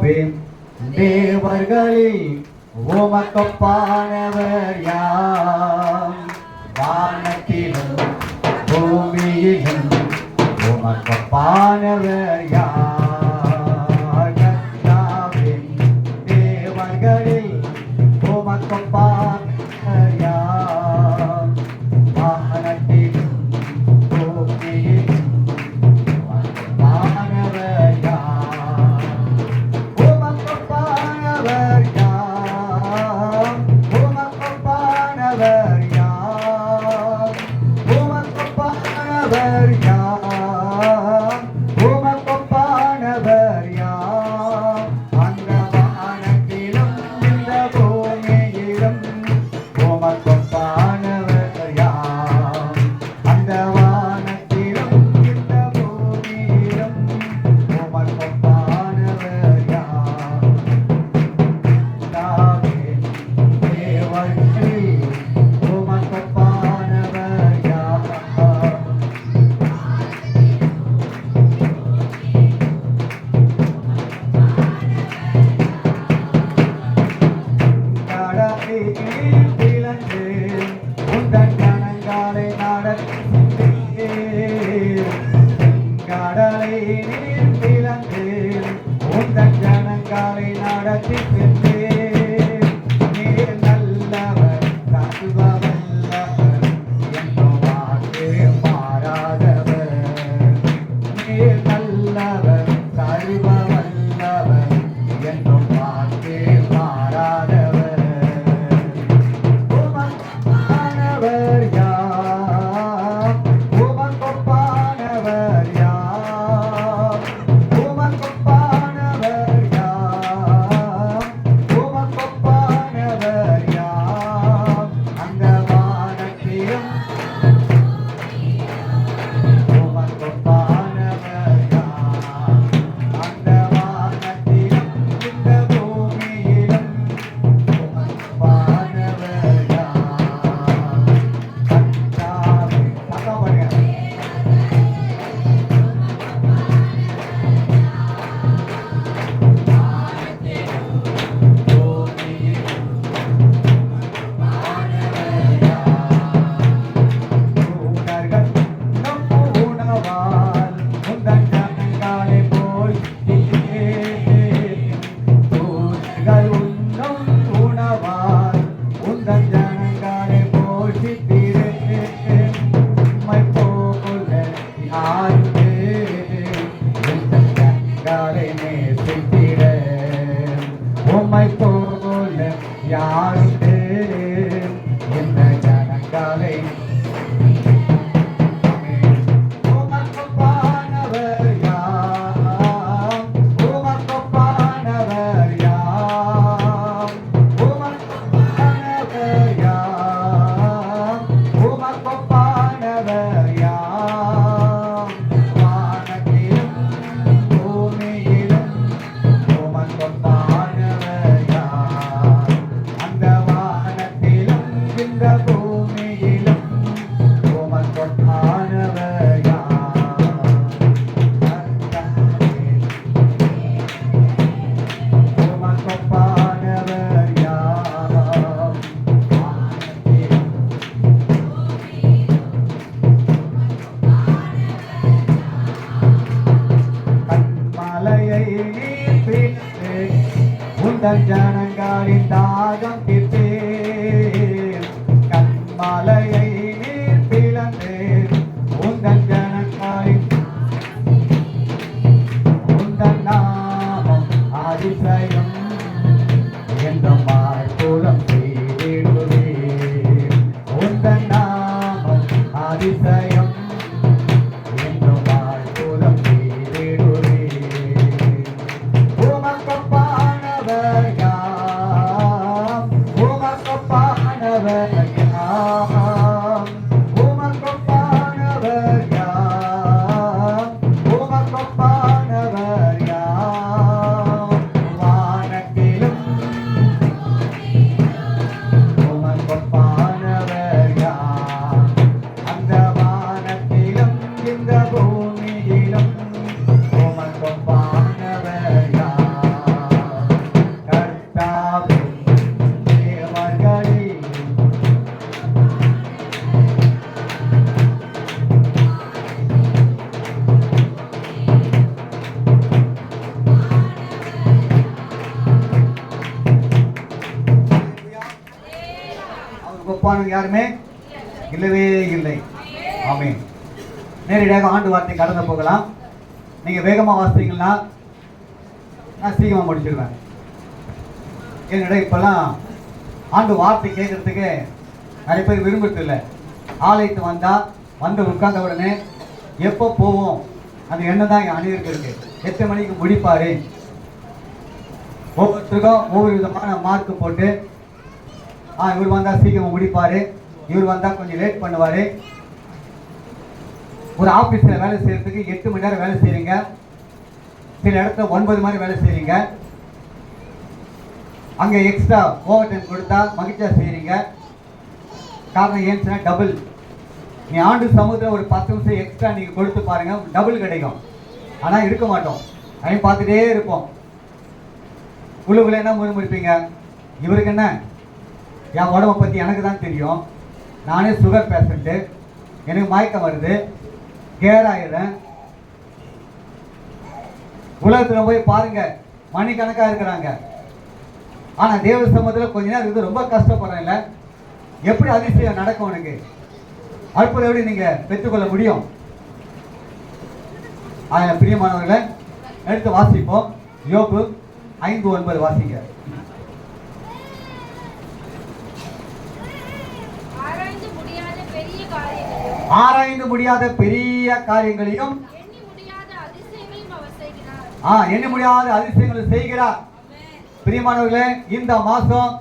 கர்த்தாவே தேவர்களில் உமக்கொப்பானவர் யார்? வானத்திலும் பூமியிலும் உமக்கொப்பானவர் யார்? கர்த்தாவே தேவர்களில் உமக்கொப்பானவர் யார்? வானத்திலும் பூமியிலும் உமக்கொப்பானவர் யார்? உமக்கொப்பானவர் யார்? உமக்கொப்பானவர் யார்? உமக்கொப்பானவர் யார்? உமக்கொப்பானவர் யார்? அந்த வானத்திலும் இந்த பூமியிலும் உமக்கொப்பானவர் யார்? அந்த வானத்திலும் இந்த பூமியிலும் உமக்கொப்பானவர் யார்? கர்த்தாவே தேவர்களில் உமக்கொப்பானவர் யார்? கடலில் பிளந்து உந்தன் கணங்களை நடத்தினீர். கடலை நீர் பிளந்து உந்தன் ஜனங்களை நடத்தி சென்றீர். நீர் நல்லவர், சர்வ வல்லவர், என்றும் வாக்கு மாறாதவர். நீர் நல்லவர், சர்வ வல்லவர், என்றும் வாக்கு மாறாதவர். உமக்கொப்பானவர் யார்? உமக்கொப்பானவர் யார்? உமக்கொப்பானவர் யார்? உமக்கொப்பானவர் யார்? அந்த வானத்திலும் உமக்கொப்பானவர் யார்? அந்த வானத்திலும் இந்த பூமியிலும் உமக்கொப்பானவர் யார்? கர்த்தாவே தகவல் தூதர்கள் நம் உணவால் உந்தன் ஜனங்களை போஷித்தீர். தூதர்கள் உண்ணும் உணவால் உந்தன் ஜனங்களை போஷித்தீரே. உம்மை போல யாருமே உந்தன் ஜனங்களை நேசித்திட. உம்மை போல யாருமே இந்த ஜனங்களை உமக்கொப்பானவர் யார்? உமக்கொப்பானவர் யார்? உமக்கொப்பானவர் யார்? உமக்கொப்பானவர் யார்? வானத்திலும் பூமியிலும் உமக்கொப்பானவர் யார்? அந்த வானத்திலும் இந்த பூமியிலும் உமக்கொப்பானவர் யார்? கர்த்தாவே உமக்கொப்பானவர் யார்? வானத்திலும் கன்மலையை நீர் பிளந்து உந்தன் ஜனங்களின் தாகம் தீர்த்தீர். கன்மலையை நீர் பிளந்து உந்தன் ஜனங்களின் உந்தன் நாமம் அதிசயம் என்றும் அற்புதம் செய்திடுவீர். உந்தன் நாமம் அதிசயம் என்றும் அற்புதம் செய்திடுவீர். உமக்கொப்பானவர் யார்? உமக்கொப்பானவர் யார்? ஒப்பானவங்க யாருமே இல்லவே இல்லை. ஆமென். நேரடியாக ஆண்டு வார்த்தை கடந்து போகலாம். நீங்க வேகமா வாசித்தீங்கன்னா நான் சீக்கிரமா முடிச்சிருவேன். என்னடா இப்பெல்லாம் ஆண்டு வார்த்தை கேட்கறதுக்கு நிறைய பேர் விரும்புறது இல்லை. ஆலயத்து வந்து உட்கார்ந்த உடனே எப்போ போவோம் அந்த எண்ணம் தான் அனைவருக்கு இருக்கு. எத்தனை மணிக்கு முடிப்பாரு, ஒவ்வொருத்தருக்கும் ஒவ்வொரு விதமான மார்க் போட்டு இவர் வந்தா சீக்கிரம் முடிப்பாரு, இவர் வந்தா கொஞ்சம் லேட் பண்ணுவாரு. ஒரு ஆபீஸ்ல வேலை செய்யறதுக்கு 8 மணி நேரம் வேலை செய்றீங்க, சில இடத்துல 9 மணி வேலை செய்றீங்க. அங்க எக்ஸ்ட்ரா ஓவர் டைம் கொடுத்தா மகிழ்ச்சியா செய்றீங்க. காரணம் ஏன்னு டபுள். நீ ஆண்டு சமூகத்தில் ஒரு 10 நிமிஷம் எக்ஸ்ட்ரா நீங்க கொடுத்து பாருங்க, டபுள் கிடைக்கும். ஆனா இருக்க மாட்டோம், அதையும் பார்த்துட்டே இருப்போம். உள்ளுக்குள்ள என்ன முறுமுறுப்பீங்க, இவருக்கு என்ன, என் உடம்பை பத்தி எனக்கு தான் தெரியும், நானே சுகர் பேஷண்ட்டு, எனக்கு மயக்கம் வருது, கேர் ஆயிடுறேன். உலகத்துல போய் பாருங்க மணிக்கணக்கா இருக்கிறாங்க. ஆனா தேவ சமூகத்தில் கொஞ்ச நேரம் இருந்து ரொம்ப கஷ்டப்படுறேன். இல்லை எப்படி அதிசயம் நடக்கும், உனக்கு அற்புதம் எப்படி நீங்க பெற்றுக்கொள்ள முடியும்? பிரியமானவர்களை எடுத்து வாசிப்போம். யோபு 5:9 வாசிங்க. ஆராய்ந்து முடியாத பெரிய காரியங்களையும் எண்ணி முடியாத அதிசயங்களை செய்கிறார். பிரியமானவர்களே, இந்த மாசம்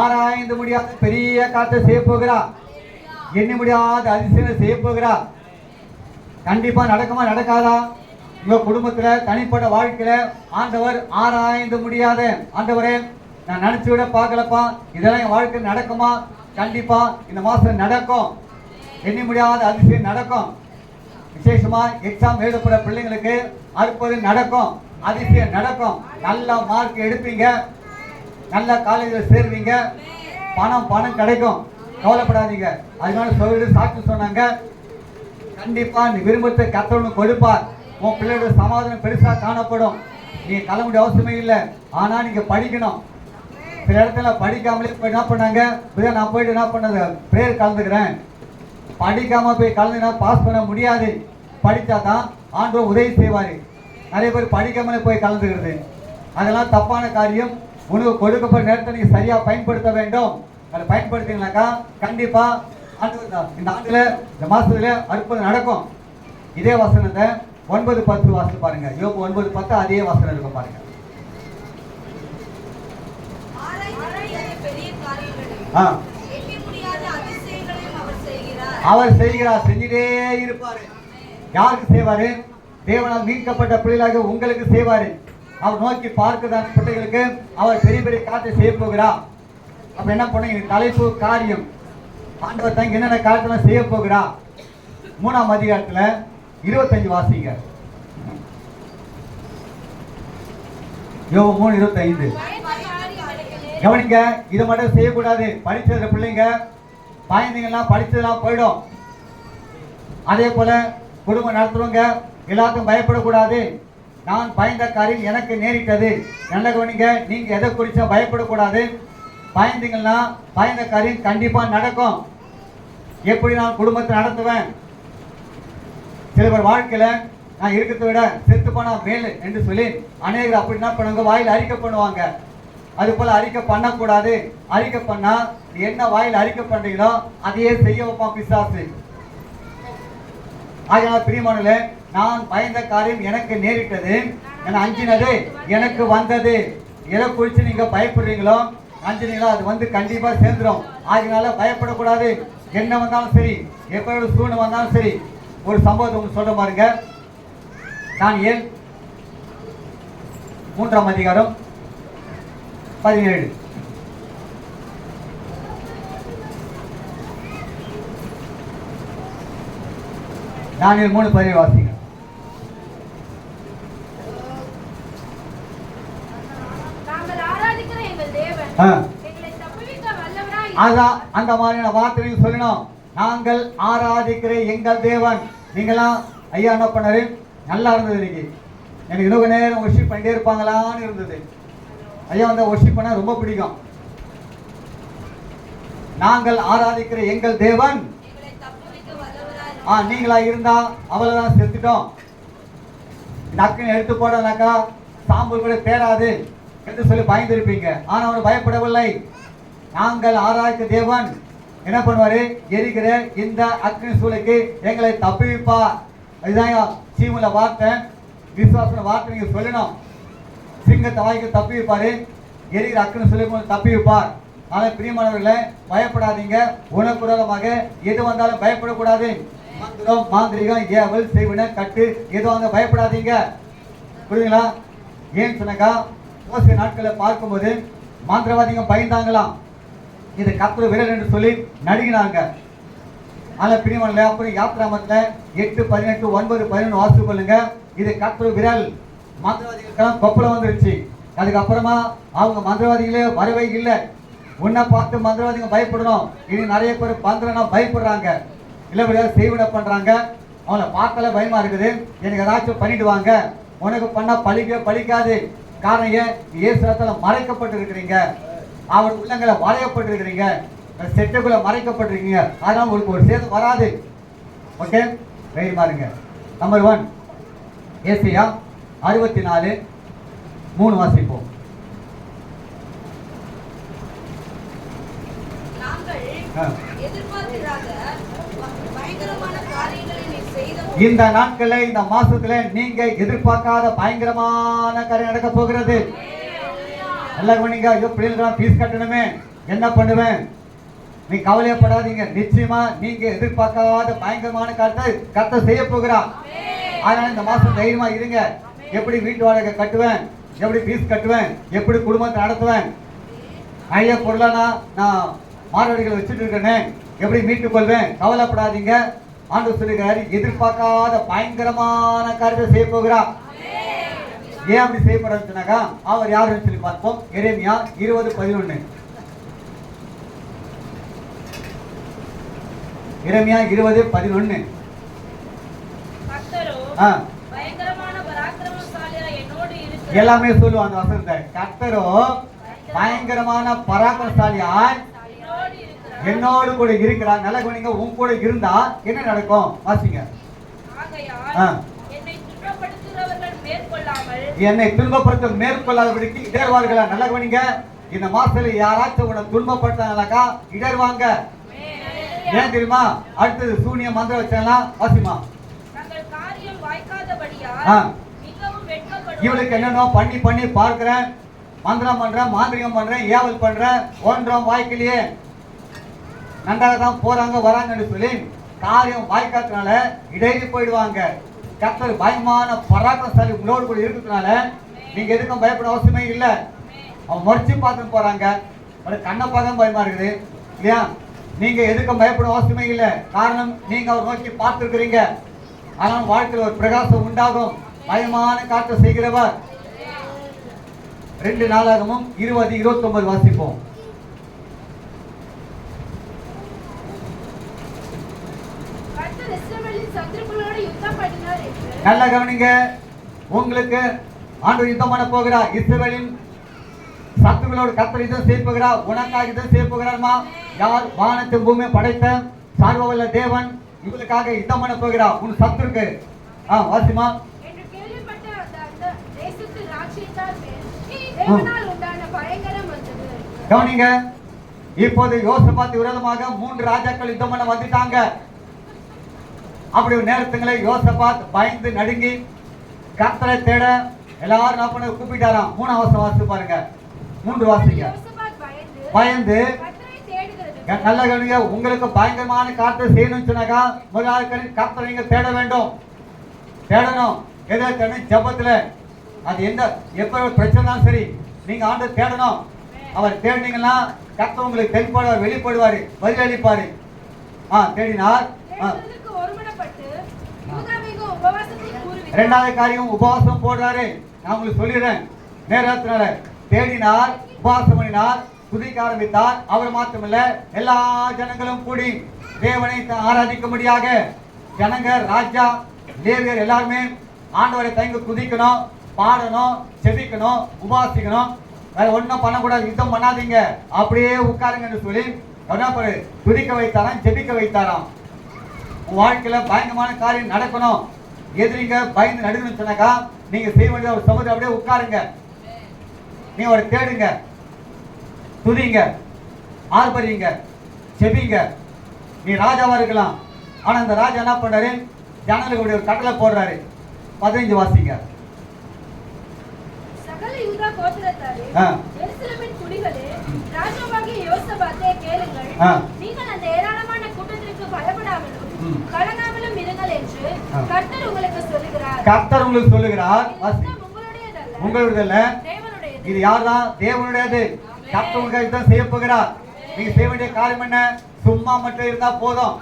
ஆராய்ந்து முடியாத பெரிய காரியத்தை செய்ய போகிறார். எண்ணி முடியாத அதிசயங்களை செய்ய போகிறார். கண்டிப்பா நடக்குமா நடக்காதா? உங்க குடும்பத்துல தனிப்பட்ட வாழ்க்கையில ஆண்டவர் ஆராய்ந்து முடியாத, ஆண்டவரே நான் நினைச்சு விட பார்க்கலப்பா, இதெல்லாம் என் வாழ்க்கையில் நடக்குமா? கண்டிப்பா இந்த மாசம் நடக்கும். எண்ணி முடியாத அதிசயம் நடக்கும். விசேஷமா எக்ஸாம் எழுதப்பட பிள்ளைங்களுக்கு அற்புதம் நடக்கும், அதிசயம் நடக்கும். நல்ல மார்க் எடுப்பீங்க, நல்ல காலேஜில் சேருவீங்க, பணம் கிடைக்கும். கவலைப்படாதீங்க. அதனால சொல்லிட்டு சாட்சி சொன்னாங்க, கண்டிப்பா நீ விரும்பத்தை கர்த்தர் கொடுப்பார். உன் பிள்ளையோட சமாதானம் பெருசா காணப்படும். நீங்க கிளம்ப அவசியமே இல்லை, ஆனா நீங்க படிக்கணும். சில இடத்துல படிக்காமலே போய் என்ன பண்ணாங்க, நான் போயிட்டு என்ன பண்ணது பிரேயர் கலந்துக்கிறேன், படிக்காம போய் கலந்துனா பாஸ் பண்ண முடியாது. படிச்சாதான் ஆண்டவர் உதவி செய்வாரு. நிறைய பேர் படிக்காமலே போய் கலந்துக்கிறது, அதெல்லாம் தப்பான காரியம். உனக்கு கொடுக்கப்பட்ட நேரத்தை நீங்க சரியா பயன்படுத்த வேண்டும். அதை பயன்படுத்தினாக்கா கண்டிப்பா இந்த ஆண்டுல இந்த மாசத்துல அற்புதம் நடக்கும். இதே வசனத்தை 9:10 வாசித்து பாருங்க. யோபு 9:10 அதே வசனம் இருக்கும் பாருங்க. அவர் செய்கிறார், செஞ்சிட்டே இருப்பாரு. யாருக்கு செய்வாரு? தேவனால் மீட்கப்பட்ட பிள்ளைகளாக உங்களுக்கு செய்வாரு. அவர் நோக்கி பார்க்கிறதான பிள்ளைகளுக்கு அவர் பெரிய பெரிய காரியத்தை செய்ய போகிறார். அப்ப என்ன பண்ணுங்க, தலைப்பு காரியம். ஆண்டவர் தான் என்னென்ன காரியத்தெல்லாம் செய்ய போகிறா. 3ஆம் அதிகாரத்துல 25 வாசிங்க. யோபு 3:25 கவனிங்க. இதை மட்டும் செய்யக்கூடாது. படிச்சது பிள்ளைங்க பயந்தீங்கன்னா படிச்சதெல்லாம் போயிடும். அதே போல குடும்பம் நடத்துறவங்க எல்லாத்துக்கும் பயப்படக்கூடாது. நான் பயந்த காரியம் எனக்கு நேரிட்டது. நல்ல கவனிங்க, நீங்க எதை குறிச்சா பயப்படக்கூடாது. பயந்தீங்கன்னா பயந்த காரியம் கண்டிப்பா நடக்கும். எப்படி நான் குடும்பத்தை நடத்துவேன்? சில பேர் வாழ்க்கையில நான் இருக்கிறத விட செத்து போனா மேலு என்று சொல்லி அநேகர் அப்படி என்ன பண்ணுவாங்க, வாயில் அறிக்கை பண்ணுவாங்க. அது போல அறிக்கை பண்ணக்கூடாது. அறிக்கை பண்ணா என்ன வாயில் அறிக்கை பண்றீங்களோ அதையே செய்ய வைப்பான் பிசாசு. ஆகையால பிரியமானவர்களே, நான் பயந்த காரியம் எனக்கு நேரிட்டது, நான் அஞ்சினது எனக்கு வந்தது. எதை குறித்து நீங்க பயப்படுறீங்களோ அஞ்சினீங்களோ அது வந்து கண்டிப்பா சேர்ந்துடும். ஆகையால பயப்படக்கூடாது. என்ன வந்தாலும் சரி, எப்போது சூழ்நிலை வந்தாலும் சரி. ஒரு சம்பவத்தை உங்களுக்கு சொல்ற பாருங்க. தானியேல் 3ஆம் அதிகாரம் 17. தானியேல் 3:17 வாசிங்க. அதான் அந்த மாதிரியான வார்த்தையும் சொல்லணும். நாங்கள் ஆராதிக்கிற எங்கள் தேவன். நீங்களாம் ஐயா என்ன பண்ணாரு, நல்லா இருந்தது. இன்னைக்கு எனக்கு இன்னொரு நேரம் ஒர்ஷிப் பண்ணிட்டே இருப்பாங்களான்னு இருந்தது. ஐயா வந்து ஒர்ஷிப் பண்ண ரொம்ப பிடிக்கும். நாங்கள் ஆராதிக்கிற எங்கள் தேவன் நீங்களா இருந்தா அவ்வளவுதான், செத்துட்டோம். நக்குன்னு எடுத்து போடனாக்கா சாம்பல் கூட தேராது என்று சொல்லி பயந்துருப்பீங்க. ஆனா அவர் பயப்படவில்லை. நாங்கள் ஆராய்ச்சி தேவன் என்ன பண்ணுவாரு, எரிகிற இந்த அக்னி சூளைக்கு எங்களை தப்புவிப்பார். இதுதான் சீமுல வார்த்தை, விசுவாச வார்த்தை நீங்க சொல்லணும். சிங்கத்தை வாய்க்கு தப்புவிப்பாரு, எரிகிற அக்னி சூளைக்கு தப்புவிப்பார். ஆனால் பிரியமானவர்களே, பயப்படாதீங்க. உணக்குறமாக எது வந்தாலும் பயப்படக்கூடாது. மந்திரம், மாந்திரிகம், ஏவல், செய்வினை, கட்டு எது வாங்க பயப்படாதீங்க. புரியுங்களா? ஏன்னு சொன்னாக்கா மோசே நாட்களை பார்க்கும்போது மந்திரவாதிங்க பயந்தாங்களாம். இது கர்த்தர் விரல் என்று சொல்லி நடுங்கினாங்க. ஆனால் பிரியமானவர்களே, அப்புறம் யாத்ராமத்தில் 8, 18, 9, 11 வாசித்து கொள்ளுங்க. இது கர்த்தர் விரல். மந்திரவாதிகளுக்கெல்லாம் கொப்பளம் வந்துருச்சு. அதுக்கப்புறமா அவங்க மந்திரவாதிகளே வரவே இல்லை. உன்னை பார்த்து மந்திரவாதிங்க பயப்படணும். இனி நிறைய பேர் பந்திரனா பயப்படுறாங்க, இல்லையா செய்வினை பண்றாங்க. அவங்கள பார்த்தாலே பயமா இருக்குது. எனக்கு ஏதாச்சும் பண்ணிடுவாங்க, உனக்கு பண்ணா பழிக்காது. காரணம் ஏன், இயேசுல மறைக்கப்பட்டு இருக்கிறீங்க, அவர் உள்ளங்களை வரையப்பட்டிருக்கிறீங்க, செட்டுக்குள்ள மறைக்கப்பட்டிருக்கீங்க. அதனால உங்களுக்கு ஒரு சேதம் வராது. ஓகே, தைரியமா இருங்க. நம்பர் 1 ஏசாயா 64:3 வாசிப்போம். இந்த நாட்கள இந்த மாசத்துல நீங்க எதிர்பார்க்காத பயங்கரமான காரியம் நடக்க போகிறது. எல்லாரும் நீங்க ஐயோ பிள்ளைகளுக்கு ஃபீஸ் கட்டணுமே, என்ன பண்ணுவேன், நீ கவலையப்படாதீங்க. நிச்சயமா நீங்க எதிர்பார்க்காத பயங்கரமான காரியத்தை கர்த்தர் செய்ய போகிறார். அதனால இந்த மாசம் தைரியமா இருங்க. எப்படி வீட்டு வாடகை கட்டுவேன், எப்படி ஃபீஸ் கட்டுவேன், எப்படி குடும்பத்தை நடத்துவேன், நிறைய பொருளானா நான் மாணவர்களை வச்சுட்டு இருக்கேன், எப்படி மீட்டுக் கொள்வேன், கவலைப்படாதீங்க. ஆண்டவர் சொல்லுகிறார், எதிர்பார்க்காத பயங்கரமான காரியத்தை செய்ய போகிறார். ஏன் அப்படி செய்யப்படுறான்னு சொன்னாக்கா அவர் யாருன்னு சொல்லி பார்ப்போம். எரேமியா 20:11. எரேமியா 20:11. எல்லாமே சொல்லுவாங்க அந்த வசனத்தை. கர்த்தரோ பயங்கரமான பராக்கிரமசாலியாய் என்னோடு கூட இருக்கிறார். நல்ல கவனிங்க, உன் கூட இருந்தா என்ன நடக்கும் வாசிங்க. என்னை துன்பப்படுத்த மேற்கொள்ளாதபடிக்கு இடர்வார்களா. நல்ல கவனிங்க, இந்த மாசத்துல யாராச்சும் உன்னை துன்பப்படுத்தாங்களாக்கா இடர்வாங்க. ஏன் தெரியுமா? அடுத்தது சூனிய மந்திரம் வச்சாலாம் வாசிமா. இவளுக்கு என்னென்ன பண்ணி பண்ணி பார்க்கிறேன், மந்திரம் பண்றேன், மாந்திரிகம் பண்றேன், ஏவல் பண்றேன், ஒன்றும் வாய்க்கலையே, நன்றாக தான் போறாங்க வராங்கன்னு சொல்லி காரியம் வாய்க்காதனால இடையில போயிடுவாங்க. கர்த்தர் பயமான பராக்கிரமசாலி உங்களோடு கூட இருக்கிறதுனால நீங்க எதுக்கும் பயப்பட அவசியமே இல்லை. அவன் முறைச்சு பார்த்துட்டு போறாங்க, ஒரு கண்ணை பார்க்க பயமா இருக்குது இல்லையா? நீங்க எதுக்கும் பயப்பட அவசியமே இல்லை. காரணம், நீங்க அவர் நோக்கி பார்த்துருக்கிறீங்க. ஆனால் வாழ்க்கையில் ஒரு பிரகாசம் உண்டாகும். பயமான காற்றை செய்கிறவர். 2 நாளாகமும் 20:29 வாசிப்போம். நல்ல கவனிங்க, உங்களுக்கு ஆண்டவர் யுத்தம் பண்ண போகிறார். இஸ்ரவேலின் சத்துருக்களோடு கர்த்தர் யுத்தம் செய்ய போகிறார். உனக்காக யுத்தம் செய்ய போகிறார்மா. யார்? வானத்தை பூமியை படைத்த சர்வவல்ல தேவன் இவளுக்காக யுத்தம் பண்ண போகிறார். உன் சத்துருக்கு வாசிமா. கவனிங்க, இப்போது யோசபாத்து விரோதமாக 3 ராஜாக்கள் யுத்தம் பண்ண வந்துட்டாங்க. அப்படி ஒரு நேரத்துங்களை யோசபாத் பயந்து நடுங்கி கர்த்தரை தேட எல்லாரும் என்ன பண்ண கூப்பிட்டாராம். 3ஆம் வாசித்து பாருங்க. 3 வாசிங்க. பயந்து நல்ல கவனிங்க, உங்களுக்கு பயங்கரமான காற்றை செய்யணும்னு சொன்னாக்கா முதலாவது கர்த்தரை நீங்க தேட வேண்டும். தேடணும். எதை தேடணும்? ஜபத்துல. அது எந்த எப்ப பிரச்சனை சரி, நீங்க ஆண்டு தேடணும். அவர் தேடினீங்கன்னா கர்த்தர் உங்களுக்கு தென்படுவார், வெளிப்படுவாரு, பதிலளிப்பாரு. தேடினார். 2வது காரியம் உபவாசம் போடுறாரு. நான் உங்களுக்கு சொல்லிடுறேன் நேரத்தினால. தேடினார், உபவாசம் பண்ணினார், துதிக்க ஆரம்பித்தார். அவர் மாத்திரமல்ல, எல்லா ஜனங்களும் கூடி தேவனை ஆராதிக்க முடியாக ஜனங்க, ராஜா, லேவியர் எல்லாருமே ஆண்டவரை தயங்க துதிக்கணும், பாடணும், செபிக்கணும், உபாசிக்கணும். வேற ஒன்றும் பண்ணக்கூடாது. யுத்தம் பண்ணாதீங்க, அப்படியே உட்காருங்கன்னு சொல்லி துதிக்க வைத்தாராம், ஜெபிக்க வைத்தாராம். உன் வாழ்க்கையில பயங்கரமான காரியம் நடக்கணும், எதிரிங்க பயந்து நடுங்கன்னு சொன்னாக்கா நீங்க செய்ய வேண்டிய ஒரு சமுதிரம் அப்படியே உட்காருங்க, நீ அவரை தேடுங்க, துதிங்க, ஆர்ப்பரிங்க, ஜெபிங்க. நீ ராஜாவா இருக்கலாம், ஆனா அந்த ராஜா என்ன பண்றாரு, ஜனங்களுக்கு ஒரு கட்டளை போடுறாரு. 15 வாசிங்க. சகல யூதா கோத்திரத்தாரே, எருசலேமின் குடிகளே, ராஜாவாகிய யோசபாத்தே கேளுங்கள். நீங்கள் அந்த ஏராளமான கூட்டத்திற்கு பயப்படாமலும் கலங்காமலும் இருங்கள் என்று கர்த்தர் உங்களுக்கு சொல்லுகிறார். கர்த்தர் உங்களுக்கு சொல்லுகிறார். உங்களுடையதல்ல, உங்களுடையதல்ல, தேவனுடையது. இது யார்தான்? தேவனுடையது. கர்த்தர் உங்களுக்கு இதான் செய்ய போகிறார். நீங்க செய்ய வேண்டிய காரியம் என்ன? சும்மா மட்டும் இருந்தா போதும்.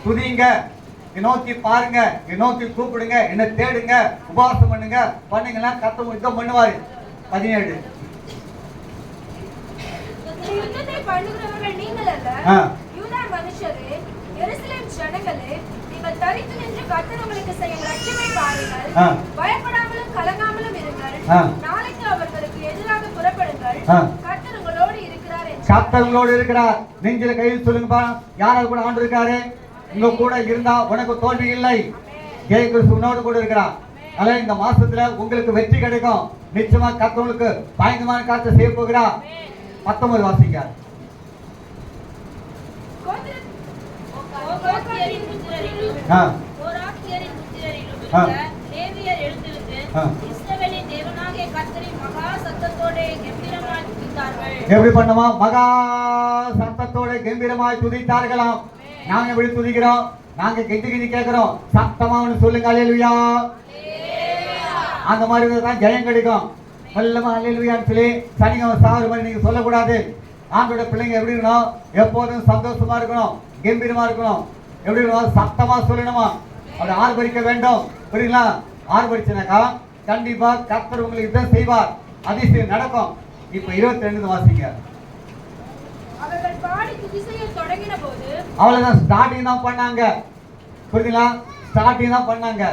துதிங்க, நோக்கி பாருங்க, நோக்கி கூப்பிடுங்க, என்ன தேடுங்க, உபவாசம் பண்ணுங்க. பண்ணீங்கன்னா கர்த்தர் யுத்தம் பண்ணுவாரு. 17 யுத்தத்தை பண்ணுகிறவர்கள் நீங்கள் அல்ல, யூதா மனுஷரே, எருசலேம் ஜனங்களே, நீங்கள் தரித்து நின்று கர்த்தர் உங்களுக்கு செய்யும் ரட்சிப்பை பாருங்கள். பயப்படாமலும் கலங்காமலும் இருங்கள். நாளைக்கு அவர்களுக்கு எதிராக புறப்படுங்கள். கர்த்தர் உங்களோடு இருக்கிறார். கர்த்தர் உங்களோடு இருக்கிறார். நெஞ்சில கையில் சொல்லுங்கப்பா, யாராவது கூட ஆண்டு இருக்காரு, உங்க கூட இருந்தா உனக்கு தோல்வி இல்லை. ஜெய கிறிஸ்து உன்னோடு கூட இருக்கிறார். அதனால இந்த மாசத்துல உங்களுக்கு வெற்றி கிடைக்கும். நிச்சயமா கர்த்தர் உங்களுக்கு பயங்கரமான காரியத்தை செய்ய போகிறார். 19 வாசிங்க. எப்படி பண்ணுமா? மகா சத்தத்தோட கம்பீரமாய் துதித்தார்களாம். நாங்க எப்படி துதிக்கிறோம்? நாங்க கெஞ்சி கெஞ்சி கேட்கிறோம், சத்தமா சொல்லுங்க அல்லேலூயா. அந்த மாதிரி தான் ஜெயம் கிடைக்கும். வல்லமா அல்லேலூயான்னு சொல்லி சனிக்கிழமை சாகுற மாதிரி நீங்க சொல்லக்கூடாது. ஆண்டோட பிள்ளைங்க எப்படி இருக்கணும்? எப்போதும் சந்தோஷமா இருக்கணும், கம்பீரமா இருக்கணும். எப்படி இருக்கணும்? சத்தமா சொல்லணுமா, அப்படி ஆர்ப்பரிக்க வேண்டும். புரியுங்களா? ஆர்ப்பரிச்சுனாக்கா கண்டிப்பா கர்த்தர் உங்களுக்கு இதான் செய்வார், அதிசயம் நடக்கும். இப்ப 22 வாசிங்க. அவர்கள் பாடி துதி செய்ய தொடங்கின போது, அவ்வளவுதான், ஸ்டார்டிங் தான் பண்ணாங்க. புரியுதுங்களா? ஸ்டார்டிங் தான் பண்ணாங்க.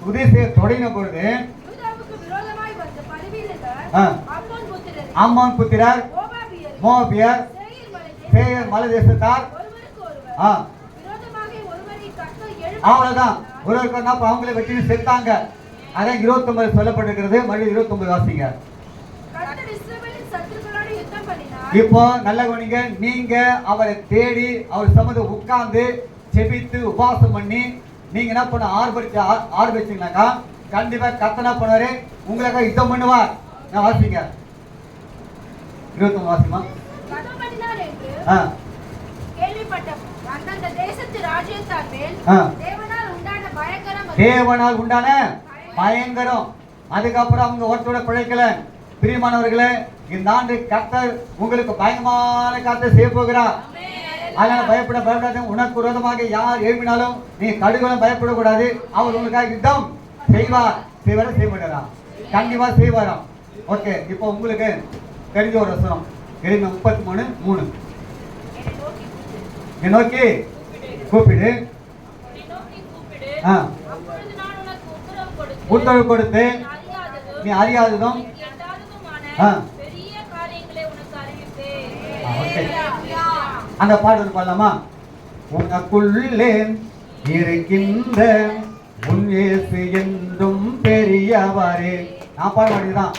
துதி செய்ய தொடங்கின பொழுது யூதாவுக்கு விரோதமாய் வந்த பரிவீரர்கள் அம்மோன் புத்திரர், மோவாபியர், சேயீர் மலை தேசத்தார் அவ்வளவுதான் ஒருவருக்கு அவங்களே வெட்டி செத்தாங்க. அதான் 29 சொல்லப்பட்டிருக்கிறது. மறுபடியும் 29 வாசிங்க. இப்போ நல்ல கவனிங்க. நீங்க அவரை தேடி அவர் சமூகத்தை உட்கார்ந்து செபித்து உபவாசம் பண்ணி நீங்க என்ன பண்ண ஆரம்பிச்சீங்கன்னாக்கா கண்டிப்பா கர்த்தர் என்ன பண்ணுவாரு, உங்களுக்கு யுத்தம் பண்ணுவார். நான் வாசிங்க. 29 வாசிமா. தேவனால் உண்டான பயங்கரம். அதுக்கப்புறம் அவங்க ஒருத்தோட பிழைக்கல. பிரியமானவர்களே, இந்த ஆண்டு கர்த்தர் உங்களுக்கு பயங்கரமான காரியத்தை செய்ய போகிறார். அதனால பயப்படாது. உனக்கு விரோதமாக யார் எழுப்பினாலும் நீ கடுகளும் பயப்படக்கூடாது. அவர் உங்களுக்காக யுத்தம் செய்வார். செய்வார செய்ய மாட்டாரா? கண்டிப்பா செய்வாராம். ஓகே, இப்போ உங்களுக்கு தெரிஞ்ச ஒரு வசனம் எரேமியா 33:3. நீ நோக்கி கூப்பிடு, உத்தரவு கொடுத்து நீ அறியாததும் அந்த பாடல் பாடலாமா? உனக்குள்ளே இருக்கின்ற உன் இயேசு என்றும் பெரியவரே. நான் பாட வேண்டியதுதான்.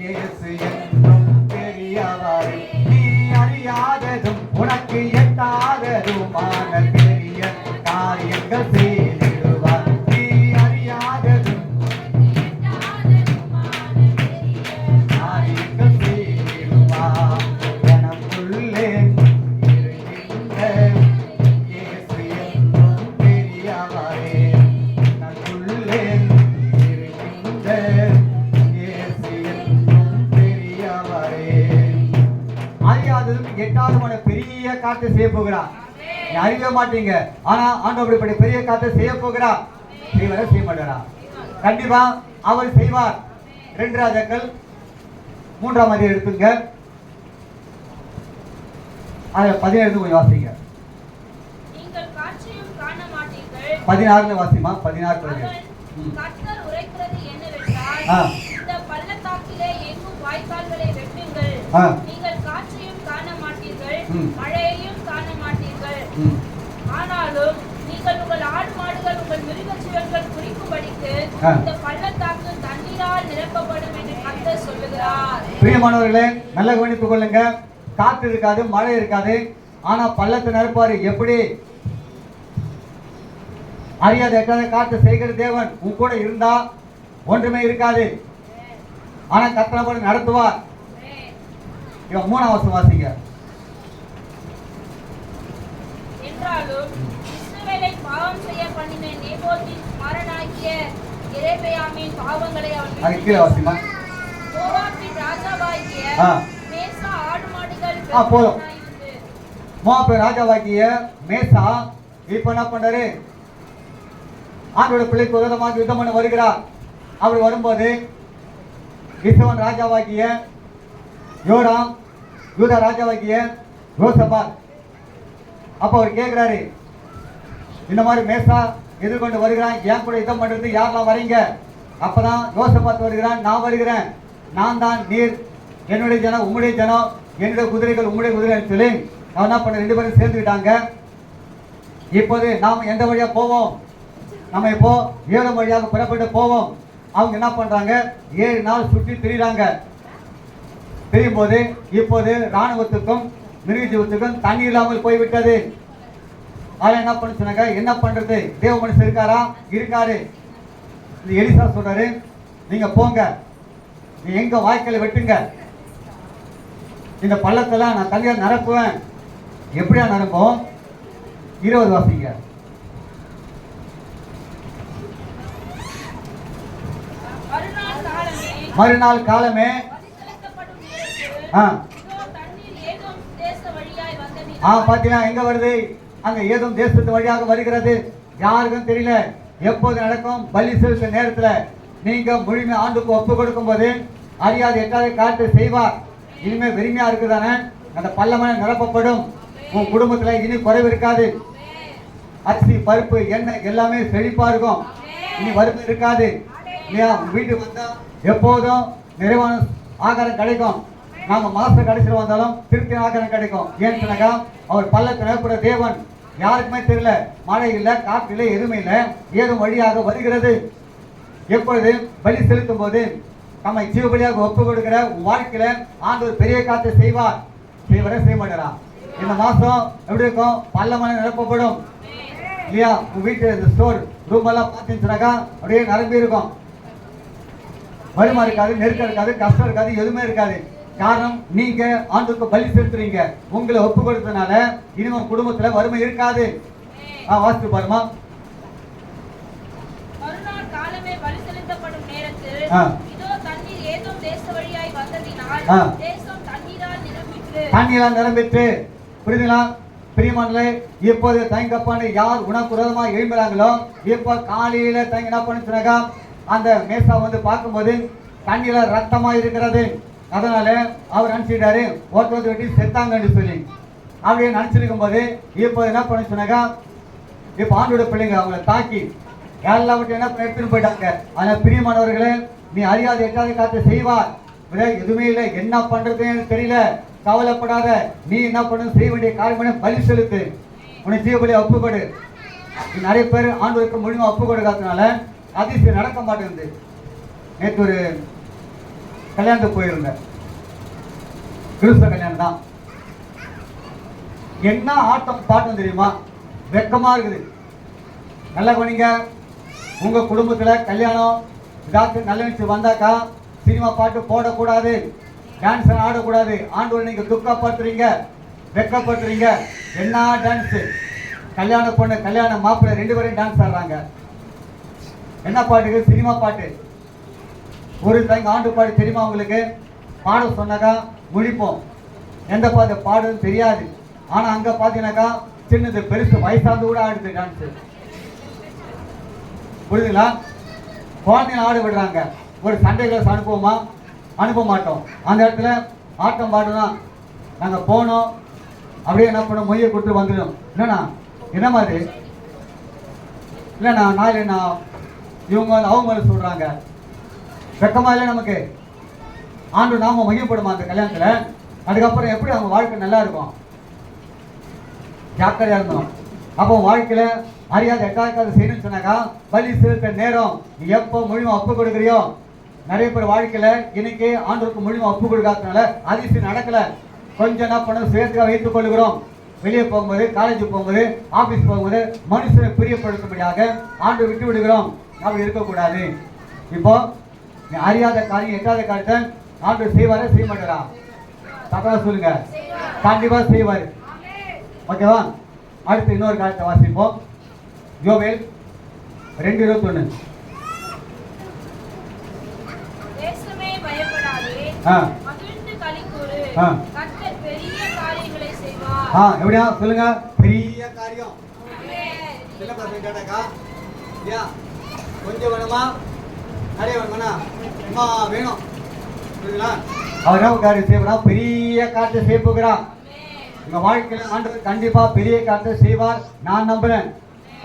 இயேசு என்றும் பெரியவரே, நீ அறியாததும் உனக்கு எட்டாததுமான பெரிய காரியங்கள் செய்திடுவார். நீ அறியாததும் காரியங்கள் செய்திடுவார். எனக்குள்ளே இருக்கின்ற இயேசு என்றும் பெரியவரே, எனக்குள்ளே இருக்கின்ற இயேசு என்றும் பெரியவரே. அறியாததும் எட்டாததுமான பெரிய காரியத்தை செய்ய போகிறார். அறிய மாட்டீங்க, ஆனா ஆண்டவர் பெரிய காரியத்தை செய்ய போகிறார். செய்வாரா செய்ய மாட்டாரா? கண்டிப்பா அவர் செய்வார். 2 ராஜாக்கள் 3ஆம் அதிகாரம் எடுத்துங்க. அதுல 17 கொஞ்சம் வாசிங்க. 16 வாசிமா. 16 கர்த்தர் உரைக்கிறது என்னவென்றால், இந்த பள்ளத்தாக்கிலே எங்கும் வாய்க்கால்களை வெட்டுங்கள், நீங்கள் காற்றையும் காண மாட்டீர்கள், ம். மழையையும் காண மாட்டீர்கள். ம். ஆனாலும் நீங்கள் உங்கள் ஆடு மாடுகள் உங்கள் மிருக ஜீவன்கள் குறிக்கும்படிக்கு இந்த பள்ளத்தாக்கு தண்ணீரால் நிரப்பப்படும் என்று கர்த்தர் சொல்லுகிறார். பிரியமானவர்களே, நல்ல கவனித்துக் கொள்ளுங்க. காற்று இருக்காது, மழை இருக்காது, ஆனா பள்ளத்தை நிரப்பாரு. எப்படி? அறியாத எட்டாத காற்று செய்கிற தேவன் உன் கூட இருந்தா ஒன்றுமே இருக்காது. ஆனா கர்த்தர் நடத்துவார். இவன் 3ஆம் வசனம் வாசிங்க. என்றாலும் இஸ்ரவேலை பாவம் செய்ய பண்ணின நேபோத்தின் குமாரனாகிய எரேமியாவின் பாவங்களை அவன் அது கீழே வாசிமா. மோவாபின் ராஜாவாகிய மேசா ஆடு மாடுகள் போதும். மோவாபு ராஜாவாகிய மேசா இப்ப என்ன பண்றாரு? ஆண்டோட பிள்ளைக்கு விரோதமாக யுத்தம் பண்ண வருகிறார். அவர் வரும்போது இஸ்ரவேல் ராஜாவாகிய யோராம், யூதா ராஜாவாகிய யோசபாத், அப்ப அவர் கேட்கிறாரு, இந்த மாதிரி மேசா எதிர்கொண்டு வருகிறான், என் கூட யுத்தம் பண்றது யாரெல்லாம் வரீங்க? அப்பதான் யோசபாத் வருகிறான், நான் வருகிறேன், நான் தான் நீர் என்னுடைய ஜனம் உம்முடைய ஜனம், என்னுடைய குதிரைகள் உம்முடைய குதிரைகள் சொல்லி அவன் என்ன பண்ண 2 பேரும் சேர்ந்துக்கிட்டாங்க. இப்போது நாம் எந்த வழியா போவோம்? நம்ம இப்போ 7 வழியாக புறப்பட்டு போவோம். அவங்க என்ன பண்றாங்க? 7 நாள் சுற்றி திரிகிறாங்க. தெரியும் போது இப்போது ராணுவத்துக்கும் மிருக ஜீவத்துக்கும் தண்ணி இல்லாமல் போய்விட்டது. அதெல்லாம் என்ன பண்ண சொன்னாங்க? என்ன பண்றது? தேவ மனுஷன் இருக்காரா? இருக்காரு. இந்த எலிசா சொல்றாரு, நீங்க போங்க, நீ எங்க வாய்க்கால வெட்டுங்க, இந்த பள்ளத்தெல்லாம் நான் தண்ணியால் நிரப்புவேன். எப்படியா நிரப்போம்? 20 வாசிங்க. மறுநாள் காலமே பாத்தீங்கன்னா எங்க வருது? அங்க ஏதும் தேசத்து வழியாக வருகிறது. யாருக்கும் தெரியல எப்போது நடக்கும். பலி செலுத்த நேரத்துல நீங்க முழுமை ஆண்டுக்கு ஒப்பு கொடுக்கும் போது அறியாத எட்டாத காற்று செய்வார். இனிமே வெறுமையா இருக்குதானே? அந்த பள்ளமனை நிரப்பப்படும். உன் குடும்பத்துல இனி குறைவு இருக்காது. அரிசி பருப்பு எண்ணெய் எல்லாமே செழிப்பா இருக்கும். இனி வறுமை இருக்காது. இல்லையா? வீட்டுக்கு வந்தா எப்போதும் நிறைவான ஆகாரம் கிடைக்கும். நாம மாச கடைசியில் வந்தாலும் திருப்தி ஆகாரம் கிடைக்கும். ஏன்னு சொன்னாக்கா அவர் பள்ளத்தை நிரப்புற தேவன். யாருக்குமே தெரியல, மழை இல்லை, காற்று இல்லை, எதுவுமே இல்லை, ஏதும் வழியாக வருகிறது. எப்பொழுது பலி செலுத்தும் போது நம்மை ஜீவபலியாக ஒப்பு கொடுக்கிற வாழ்க்கையில ஆண்டவர் பெரிய காற்றை செய்வார். செய்வர செய்ய மாட்டாரா? இந்த மாசம் எப்படி இருக்கும்? பள்ளமனை நிரப்பப்படும். இல்லையா? உங்க வீட்டு இந்த ஸ்டோர் ரூம் எல்லாம் பார்த்தீங்கன்னாக்கா அப்படியே நிரம்பி இருக்கும். வறுமை இருக்காது, நெருக்கம் இருக்காது, கஷ்டம் இருக்காது, எதுவுமே இருக்காது. காரணம், நீங்க ஆண்டுக்கு பலி செலுத்துறீங்க. உங்களை ஒப்பு கொடுத்தனால இனிமே குடும்பத்துல வறுமை இருக்காது. வாசித்து பாருமா. மறுநாள் காலமே பலி செலுத்தப்படும் நேரத்தில் இதோ தண்ணீர் ஏதோம் தேச வழியாய் வந்ததினால் தேசம் தண்ணீரால் நிரம்பிற்று. தண்ணீரால் நிரம்பிற்று. புரியுதுங்களா? பிரியமானே, இப்போது தங்கப்பான யார் உனக்கு விரோதமாக எழும்புறாங்களோ இப்போ காலையில தங்க என்ன பண்ணிச்சுனாக்கா அந்த மேசா வந்து பார்க்கும்போது தண்ணீர ரத்தமா இருக்கிறது. அதனால அவர் நினைச்சிட்டாரு ஓட்டுவது வெட்டி செத்தாங்கன்னு சொல்லி. அப்படியே நினைச்சிருக்கும் போது இப்போ என்ன பண்ண சொன்னாக்கா இப்போ ஆண்டோட பிள்ளைங்க அவங்களை தாக்கி எல்லாவற்றையும் என்ன எடுத்துட்டு போயிட்டாங்க. அதனால பிரியமானவர்களே, நீ அறியாத எட்டாவது காற்றை செய்வார். எதுவுமே இல்லை, என்ன பண்றதுன்னு தெரியல, கவலைப்படாத. நீ என்ன பண்ணு? செய்ய வேண்டிய காரியம் பலி செலுத்து. உன்னை ஜீவபலியை ஒப்புக்கொடு. நிறைய பேர் ஆண்டவருக்கு முழுமையாக ஒப்பு கொடுக்காதனால அதிசயம் நடக்க மாட்டேங்குது. நேற்று ஒரு கல்யாணத்துக்கு போயிருந்தேன். கிறிஸ்தவ கல்யாணம் தான். என்ன ஆட்டம் பாட்டம் தெரியுமா? வெக்கமா இருக்குது. நல்லா கவனிங்க. உங்க குடும்பத்துல கல்யாணம் ஏதாச்சும் நல்ல நிகழ்ச்சி வந்தாக்கா சினிமா பாட்டு போடக்கூடாது, டான்ஸ் ஆடக்கூடாது. ஆண்டவரை நீங்க துக்கப்படுத்துறீங்க, வெக்கப்படுத்துறீங்க. என்ன டான்ஸ்? கல்யாண பொண்ணு கல்யாண மாப்பிள்ளை 2 பேரும் டான்ஸ் ஆடுறாங்க. என்ன பாட்டுக்கு? சினிமா பாட்டு. ஒரு டைம் ஆண்டு பாடு தெரியுமா உங்களுக்கு? பாட சொன்னாக்கா முழிப்போம். எந்த பாட்டு பாடுன்னு தெரியாது. ஆனா அங்க பாத்தீங்கன்னாக்கா சின்னது பெருசு வயசாந்து கூட ஆடுது டான்ஸ். புரியுதுங்களா? குழந்தைங்க ஆடு விடுறாங்க. ஒரு சண்டே கிளாஸ் அனுப்புவோமா? அனுப்ப மாட்டோம். அந்த இடத்துல ஆட்டம் பாடுதான். நாங்க போனோம், அப்படியே என்ன பண்ணோம்? மொய்யை கொடுத்து வந்துடும். இல்லைண்ணா என்ன மாதிரி இல்லைண்ணா நாலு நான் இவங்க அவங்க சொல்றாங்க. வெக்கமா இல்லை நமக்கு? ஆண்டு நாம மகிமைப்படுமா அந்த கல்யாணத்துல. அதுக்கப்புறம் எப்படி அவங்க வாழ்க்கை நல்லா இருக்கும்? ஜாக்கிரதையா இருந்தோம். அப்போ வாழ்க்கையில அறியாத எட்டாவது செய்யணும்னு சொன்னாக்கா பலி செலுத்த நேரம் நீ எப்போ முழுமை ஒப்பு கொடுக்குறியோ. நிறைய பேர் வாழ்க்கையில இன்னைக்கு ஆண்டவருக்கு முழுமை ஒப்பு கொடுக்காதனால அதிசயம் நடக்கல. கொஞ்சம் என்ன பண்ண சுயத்துக்காக வைத்துக் கொள்கிறோம். வெளியே போகும்போது, காலேஜ் போகும்போது, ஆபீஸ் போகும்போது மனுஷனை பிரியப்படுத்தும்படியாக ஆண்டு விட்டு விடுகிறோம். அப்படி இருக்கக்கூடாது. இப்போ நீ அறியாத காரியம் எட்டாவது காரியத்தை ஆண்டு செய்வாரா செய்ய மாட்டாரா? தப்பா சொல்லுங்க. கண்டிப்பா செய்வாரு. ஓகேவா? அடுத்து இன்னொரு காரியத்தை வாசிப்போம். யோவேல் 2:21. தேசமே பயப்படாதே, ஆ மகிழ்ந்து களிகூரு, ஆ கர்த்தர் பெரிய காரியங்களை செய்வார். எப்படியா சொல்லுங்க? பெரிய காரியம். ஆமென். சின்ன பசங்க கேட்டாக்கா இல்லையா, கொஞ்சம் வேணுமா நிறைய வேணுமா? அம்மா வேணும் புரியுதுங்களா? அவர் என்ன காரியம் செய்வாரா? பெரிய காரியத்தை செய்ய போகிறார். உங்க வாழ்க்கையில ஆண்டவர் கண்டிப்பா பெரிய காரியத்தை செய்வார், நான் நம்புறேன்.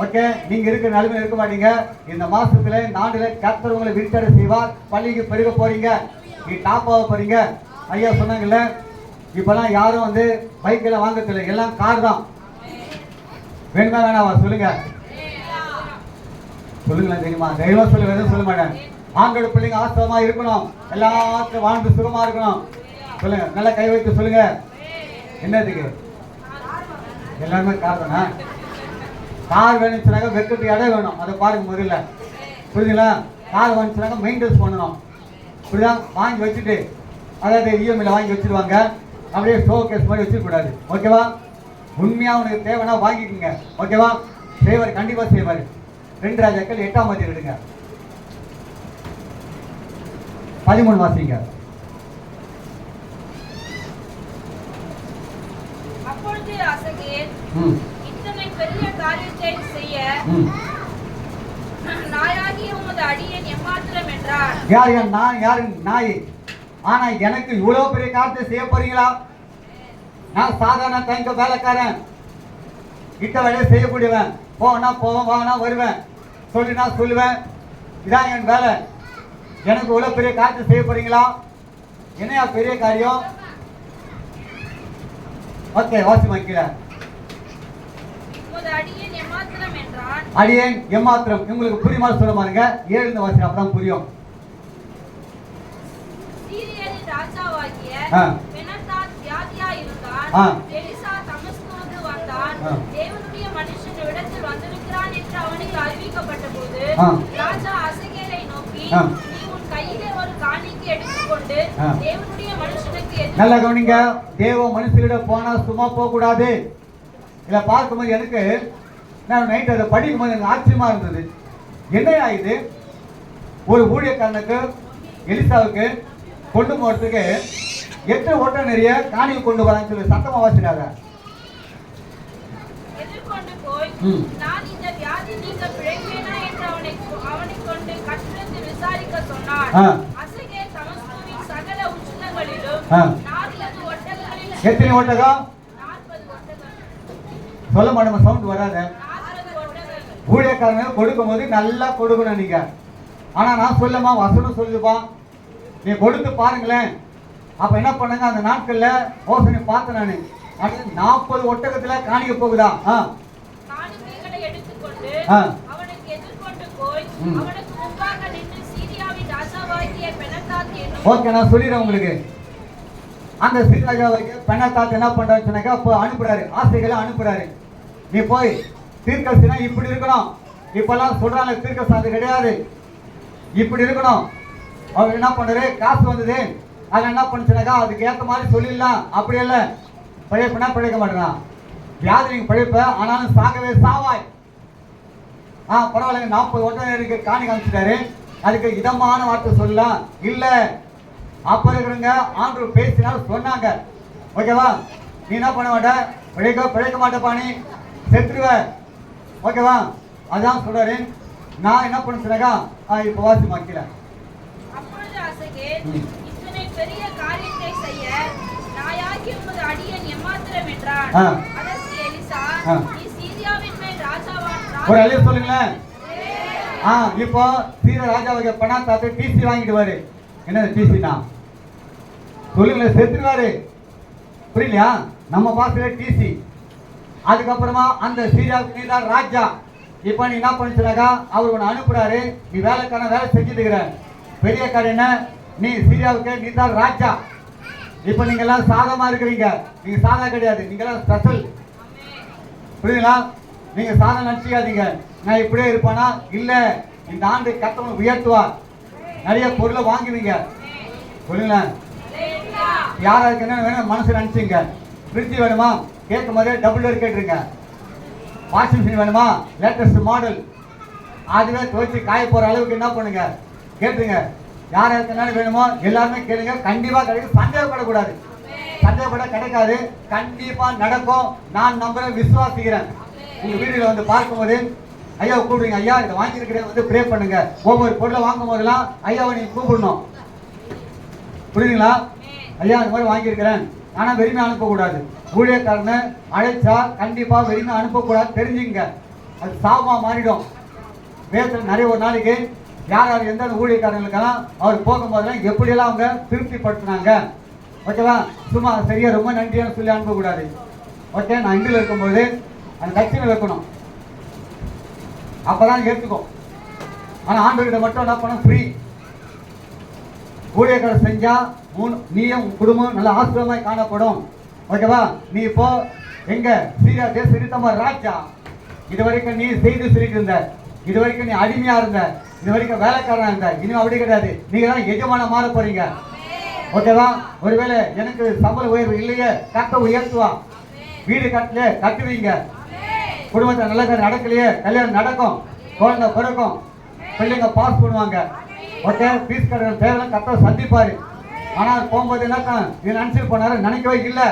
ஓகே, நீங்க இருக்கிற நிலைமையில இருக்க மாட்டீங்க. இந்த மாசத்துல இந்த ஆண்டுல கர்த்தர் உங்களை விருத்தடை செய்வார். பள்ளிக்கு பெருக போறீங்க, நீ டாப் ஆக போறீங்க. ஐயா சொன்னாங்கல்ல, இப்பெல்லாம் யாரும் வந்து பைக்கில் வாங்கறதில்லை, எல்லாம் கார் தான். வேணுமா வேணாவா சொல்லுங்க? சொல்லுங்களா? தெரியுமா? தைரியமா சொல்லுங்க, எதுவும் சொல்ல மாட்டேன். ஆண்களோட பிள்ளைங்க ஆசிரமா இருக்கணும், எல்லாத்தையும் வாழ்ந்து சுகமா இருக்கணும். சொல்லுங்க, நல்லா கை வைத்து சொல்லுங்க. என்னதுக்கு? எல்லாருமே கார் தானா? கார் வேணுச்சுனாக்கா வெக்கத்துக்கு இடம் வேணும், அதை பாருங்க முதல்ல. புரியுதுங்களா? கார் வேணுச்சுனாக்கா மெயின்டெனன்ஸ் பண்ணணும். புரியுதா? வாங்கி வச்சுட்டு அதாவது இஎம்ஐல வாங்கி வச்சுருவாங்க, அப்படியே ஷோ கேஸ் மாதிரி வச்சுக்கூடாது. ஓகேவா? உண்மையாக உனக்கு தேவைன்னா வாங்கிக்கோங்க. ஓகேவா? செய்வார், கண்டிப்பாக செய்வார். 2 ராஜாக்கள் 8ஆம் அதிகாரம் எடுங்க, 13 வாசிங்க. அப்பொழுது ஆசகேல் இத்தனை பெரிய காரியத்தை செய்ய நாயாகிய உமது அடியேன் எம்மாத்திரம் என்றார். நான் யாரு? நாய். ஆனா எனக்கு இவ்வளவு பெரிய காரியத்தை செய்ய போறீங்களா? நான் சாதாரண தங்க வேலைக்காரன், இட்ட வேலையை செய்யக்கூடியவன். போனா போவேன், வாங்கினா வருவேன், சொல்லினா சொல்லுவேன். இதான் என் வேலை. எனக்கு இவ்வளவு பெரிய காரியத்தை செய்ய போறீங்களா? என்னையா பெரிய காரியம்? ஓகே, வாசி வைக்கிறேன். அடியேன் எம்மாத்திரம் என்றான். அடியேன் எம்மாத்திரம் உங்களுக்கு புரியுமா சொல்ல பாருங்க. 7 வாசி, அப்பதான் புரியும். சீரியரின் ராஜாவாகிய பெனாதாத் வியாதியாய் இருந்தான். எலிசா தமஸ்குவுக்கு வந்தான். தேவனுடைய மனுஷன் இடத்தில் வந்திருக்கிறான் என்று அவனுக்கு அறிவிக்கப்பட்டபோது ராஜா ஆசகேலை நோக்கி, நீ உன் கையிலே ஒரு காணிக்கை எடுத்துக்கொண்டு தேவனுடைய மனுஷனுக்கு நல்லா கவனிங்க. தேவ மனுஷனிடம் போனா சும்மா போக கூடாது. இதை பார்க்கும்போது எனக்கு நான் நைட் அதை படிக்கும்போது எனக்கு ஆச்சரியமா இருந்தது. என்னையா இது? ஒரு ஊழியக்காரனுக்கு எலிசாவுக்கு கொண்டு போறதுக்கு 8 ஓட்ட நிறைய காணிக்கை கொண்டு வரான்னு சொல்லி சத்தமா வாசிடாத. எதிர்கொண்டு போய் நான் இந்த வியாதி நீங்க பிழைப்பேனா என்று அவனை கொண்டு கட்டளை விசாரிக்க சொன்னான். ஆசகேல் தமஸ்குவின் சகல உச்சங்களிலும் 40 ஒட்டகங்களில் எத்தனை ஒட்டகம்? 40 ஒட்டகம். சொல்ல மாட்டோம், சவுண்ட் வராத. 40 ஒட்டகம். ஊழியக்காரங்க கொடுக்கும் போது நல்லா கொடுக்கணும் நீங்க. ஆனா நான் சொல்லமா, வசனம் சொல்லுப்பா, நீ கொடுத்து பாருங்களேன். அப்ப என்ன பண்ணுங்க, அந்த நாட்கள்ல யோசனை பார்த்தேன் நானு. அது 40 ஒட்டகத்துல காணிக்க போகுதா? காணிக்கைகளை எடுத்துக்கொண்டு அவனுக்கு எதிர்கொண்டு போய் அவனுக்கு முன்பாக நின்று சீரியாவின் ராஜாவாகிய பெனாதாத் என்னும். ஓகே, நான் சொல்லிடுறேன் உங்களுக்கு. அந்த சீரியா ராஜாவாகிய பெனாதாத் என்ன பண்றாருன்னு சொன்னாக்க, அப்போ அனுப்புறாரு, ஆசைகளை அனுப்புறாரு. நீ போய் தீர்க்கதரிசினா இப்படி இருக்கணும். இப்பெல்லாம் சொல்றாங்க தீர்க்கதரிசி கிடையாது, இப்படி இருக்கணும். அவர் என்ன பண்றாரு, காசு வந்தது, அது என்ன பண்ணுச்சுனாக்கா அதுக்கு ஏற்ற மாதிரி சொல்லிடலாம். அப்படி இல்லை, பிழைப்புனா பிழைக்க மாட்டேறான். வியாதி நீங்க பிழைப்ப, ஆனாலும் சாகவே சாவாய். பரவாயில்லைங்க, 40 ஒட்டகங்களுக்கு காணி காமிச்சிட்டாரு. அதுக்கு இதமான வார்த்தை சொல்லலாம் இல்ல. அப்ப இருக்கிறவங்க ஆண்டவர் பேசினாலும் சொன்னாங்க. ஓகேவா? நீ என்ன பண்ண மாட்ட, பிழைக்க மாட்டப்பா, நீ செத்துருவ. ஓகேவா? அதான் சொல்றாரு. நான் என்ன பண்ணுறேனாக்கா இப்ப வாசி மாக்கிறேன். அப்பொழுது ஆசகேல் இத்தனை பெரிய காரியத்தை செய்ய நாயாகிய உமது அடியேன் எம்மாத்திரம் என்றான். அதற்கு எலிசா, நீ சீரியாவின் மேல் ராஜாவான். ஒரு அழிய சொல்லுங்களேன். இப்போ சீரிய ராஜாவுக்கு பெனாதாத் டிசி வாங்கிடுவாரு. என்னது டிசினா? சொல்லுங்களேன், செத்துருவாரு. புரியலையா? நம்ம பாசல டிசி. அதுக்கப்புறமா அந்த சீரியாவுக்கு நீ தான் ராஜா. இப்ப நீ என்ன பண்ணிச்சுனாக்கா, அவர் உன்னை அனுப்புறாரு, நீ வேலைக்கான வேலை செஞ்சுட்டு இருக்கிற. பெரிய காரியம் என்ன, நீ சீரியாவுக்கு நீ தான் ராஜா. இப்ப நீங்க எல்லாம் சாதமா இருக்கிறீங்க. நீங்க சாதா கிடையாது, நீங்க எல்லாம் ஸ்பெஷல். புரியுதுங்களா? நீங்க சாதம் நினைச்சிக்காதீங்க, நான் இப்படியே இருப்பானா இல்ல. இந்த ஆண்டு கர்த்தர் உயர்த்துவா, நிறைய பொருளை வாங்குவீங்க. புரியுங்களா? யாராருக்கு என்ன வேணும் மனசு நினைச்சுங்க. ஃப்ரிட்ஜ் வேணுமா, கேட்கும் போதே டபுள் டோர் கேட்டுருங்க. வாஷிங் மிஷின் வேணுமா, லேட்டஸ்ட் மாடல், அதுவே துவைச்சு காய போற அளவுக்கு என்ன பண்ணுங்க கேட்டுருங்க. யாராருக்கு என்ன வேணுமோ எல்லாருமே கேளுங்க, கண்டிப்பா கிடைக்கும். சந்தேகப்படக்கூடாது, சந்தேகப்பட கிடைக்காது, கண்டிப்பா நடக்கும். நான் நம்புறேன், விசுவாசிக்கிறேன். உங்க வீடுகளை வந்து பார்க்கும்போது ஐயாவை கூப்பிடுங்க, ஐயா இதை வாங்கியிருக்கிறேன் வந்து ப்ரே பண்ணுங்க. ஒவ்வொரு பொருளை வாங்கும் போதெல்லாம் ஐயாவை நீங்க கூப்பிடணும். புரியுதுங்களா? ஐயா இந்த மாதிரி வாங்கியிருக்கிறேன், ஆனா வெறுமை அனுப்பக்கூடாது. ஊழியக்காரனை அழைச்சா கண்டிப்பா வெறுமை அனுப்பக்கூடாது, தெரிஞ்சுங்க. அது சாபமா மாறிடும். வேதத்தில் நிறைய ஒரு நாளைக்கு யார் யார் எந்த ஊழியக்காரங்களுக்கெல்லாம் அவர் போகும்போதெல்லாம் எப்படியெல்லாம் அவங்க திருப்திப்படுத்தினாங்க. ஓகேவா? சும்மா சரியா ரொம்ப நன்றியான்னு சொல்லி அனுப்பக்கூடாது. ஓகே, நான் இங்கில் இருக்கும்போது அந்த கட்சியில் வைக்கணும், அப்பதான் ஏற்றுக்கும். ஆனா ஆண்டவர்கிட்ட மட்டும் என்ன பண்ண ஃப்ரீ. ஊழியக்காரர் செஞ்சா நீயும் குடும்பம் நல்ல ஆசிரியமாய் காணப்படும். ஓகேவா? நீ இப்போ எங்க சீரியா தேச இருத்தமா ராஜா. இது வரைக்கும் நீ செய்து சொல்லிட்டு இருந்த, இது வரைக்கும் நீ அடிமையா இருந்த, இது வரைக்கும் வேலைக்காரனா இருந்த, இனிமே அப்படி கிடையாது. நீங்க தான் எஜமான மாற போறீங்க. ஓகேவா? ஒருவேளை எனக்கு சம்பள உயர்வு இல்லையே, கர்த்தர் உயர்த்துவா. வீடு கட்டல கட்டுவீங்க. குடும்பத்தை நல்ல காரியம் நடக்கலையே, கல்யாணம் நடக்கும், குழந்தை பிறக்கும், பிள்ளைங்க பாஸ் பண்ணுவாங்க. ஓகே, பீஸ் கட்டுற தேவை கர்த்தர் சந்திப்பாரு. ஆனால் போகும்போது என்ன இது நினைச்சு போனாரு, நினைக்கவே இல்லை.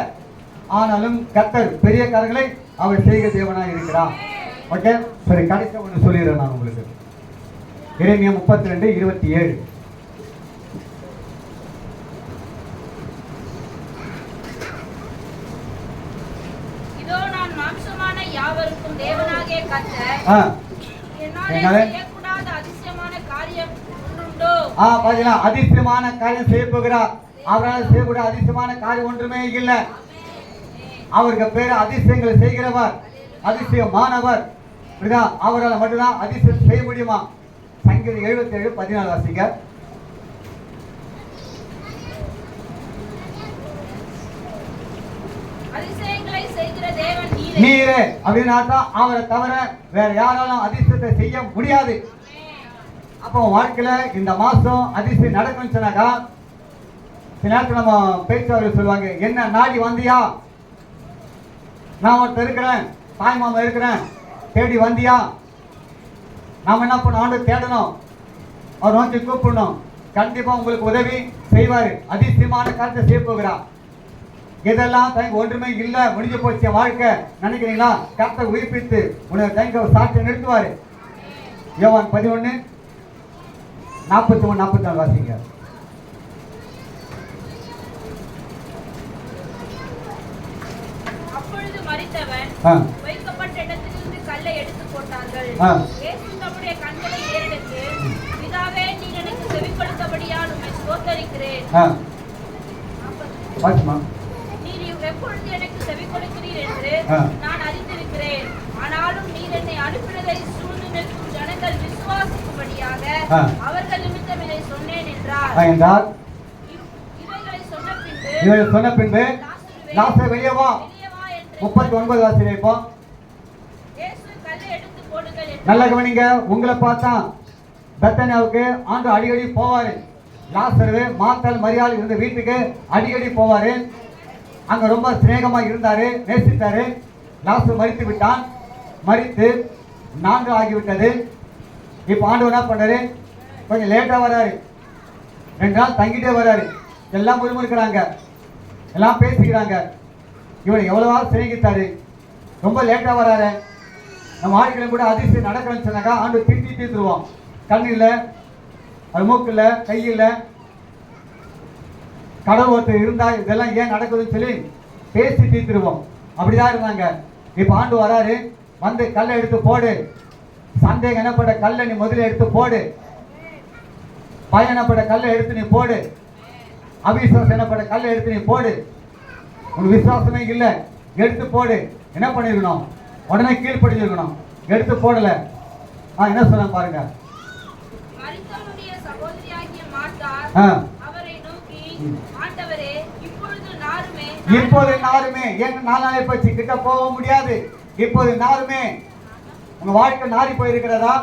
ஆனாலும் கர்த்தர் பெரிய காரியங்களை அவர் செய்க தேவனாக இருக்கிறார். ஓகே, சரி, கடைசி ஒன்று சொல்லிடுறேன் நான் உங்களுக்கு. எரேமியா 32:27. இதோ நான் மாம்சமான யாவருக்கும் தேவனாகிய கர்த்தர், என்னாலே செய்யக்கூடாத அதிசயமான காரியம் ஒன்றுண்டோ? பாத்தீங்களா? அதிசயமான காரியம் செய்ய போகிறார். அவரால் செய்யக்கூடிய அதிசயமான காரியம் ஒன்றுமே இல்லை. அவருக்கு பேரு அதிசயங்களை செய்கிறவர், அதிசயமானவர். அவரால் மட்டும்தான் அதிசயம் செய்ய முடியுமா? சங்கீதம் 77:14 வாசிங்க. அதிசயங்களை செய்கிற தேவன் நீரே அப்படின்னா அவரை தவிர வேற யாராலும் அதிசயத்தை செய்ய முடியாது. அப்போ வாழ்க்கையில இந்த மாசம் அதிசயம் நடக்கும்னு சொன்னாக்கா, சில நேரத்தில் நம்ம பேச்சுவார்கள் சொல்லுவாங்க, என்ன நாடி வந்தியா? நான் ஒருத்தர் இருக்கிறேன், தாய் மாமா இருக்கிறேன், தேடி வந்தியா? நாம என்ன பண்ண, ஆண்டு தேடணும், அவர் நோக்கி கூப்பிடணும். கண்டிப்பா உங்களுக்கு உதவி செய்வாரு. அதிசயமான காரியத்தை செய்ய போகிறார். இதெல்லாம் தனக்கு ஒன்றுமே இல்லை, முடிஞ்சு போச்சு வாழ்க்கை நினைக்கிறீங்களா? கர்த்தர் உயிர்ப்பித்து உனக்கு தனக்கு ஒரு சாட்சியை நிறுத்துவாரு. யோவான் 11:43-44 வாசிங்க. அப்பொழுது மரித்தவன் வைக்கப்பட்ட இடத்திலிருந்து கல்லை எடுத்து போட்டார்கள். இயேசு தம்முடைய கண்களை ஏறெடுத்து, பிதாவே, நீர் எனக்கு செவிப்படுத்தபடியால் உம்மை ஸ்தோத்திரிக்கிறேன். நீர் எப்பொழுது எனக்கு செவி கொடுக்கிறீர் என்று நான் அறிந்திருக்கிறேன். ஆனாலும் நீர் என்னை அனுப்பினதை சூழ்ந்து நிற்கும் ஜனங்கள் விசுவாசிக்கும்படியாக அவர்கள் நிமித்தம் இதை சொன்னேன் என்றார். இவைகளை சொன்ன பின்பு லாசரு வெளியே வா. 39 வாசிங்க. இப்போ நல்ல கவனிங்க. உங்களை பார்த்தா பெத்தானியாவுக்கு ஆண்டு அடிக்கடி போவாரு. லாசரு மார்த்தாள் மரியாள் இருந்த வீட்டுக்கு அடிக்கடி போவாரு. அங்க ரொம்ப சிநேகமா இருந்தாரு, நேசித்தாரு. லாசரு மரித்து விட்டான். மரித்து 4 ஆகிவிட்டது. இப்ப ஆண்டவர் என்ன பண்றாரு, கொஞ்சம் லேட்டா வராரு. 2 நாள் தங்கிட்டே வராரு. எல்லாம் முறுமுறுக்கிறாங்க, எல்லாம் பேசிக்கிறாங்க. இவனை எவ்வளவா சிநேகித்தாரு, ரொம்ப லேட்டா வராரு. நம்ம ஆட்களும் கூட அதிசயம் நடக்கணும்னு சொன்னாக்கா ஆண்டு திருப்பி தீர்த்துருவோம். கண் இல்லை, அது மூக்கு இல்லை, கை இல்லை. கடவுள் ஒருத்தர் இருந்தா இதெல்லாம் ஏன் நடக்குதுன்னு சொல்லி பேசி தீர்த்துருவோம். அப்படிதான் இருந்தாங்க. இப்ப ஆண்டு வராரு. வந்து கல்லை எடுத்து போடு. சந்தேகம் என்னப்பட்ட கல்லை நீ முதல்ல எடுத்து போடு. பயம் என்னப்பட்ட கல்லை எடுத்து நீ போடு. அவிசுவாசம் என்னப்பட்ட கல்லை எடுத்து நீ போடு, உனக்கு விசுவாசமே இல்லை, எடுத்து போடு. என்ன பண்ணிருக்கணும்? உடனே கீழ்ப்படிஞ்சிருக்கணும். எடுத்து போடல. என்ன சொன்ன பாருங்க. மரித்தவனுடைய சகோதரியாகிய மார்த்தாள் அவரை நோக்கி, ஆண்டவரே, இப்பொழுது நாருமே ஏன் 4 நாளை போச்சு, கிட்ட போக முடியாது. இப்போது நாருமே. உங்க வாழ்க்கை நாரி போயிருக்கிறதா?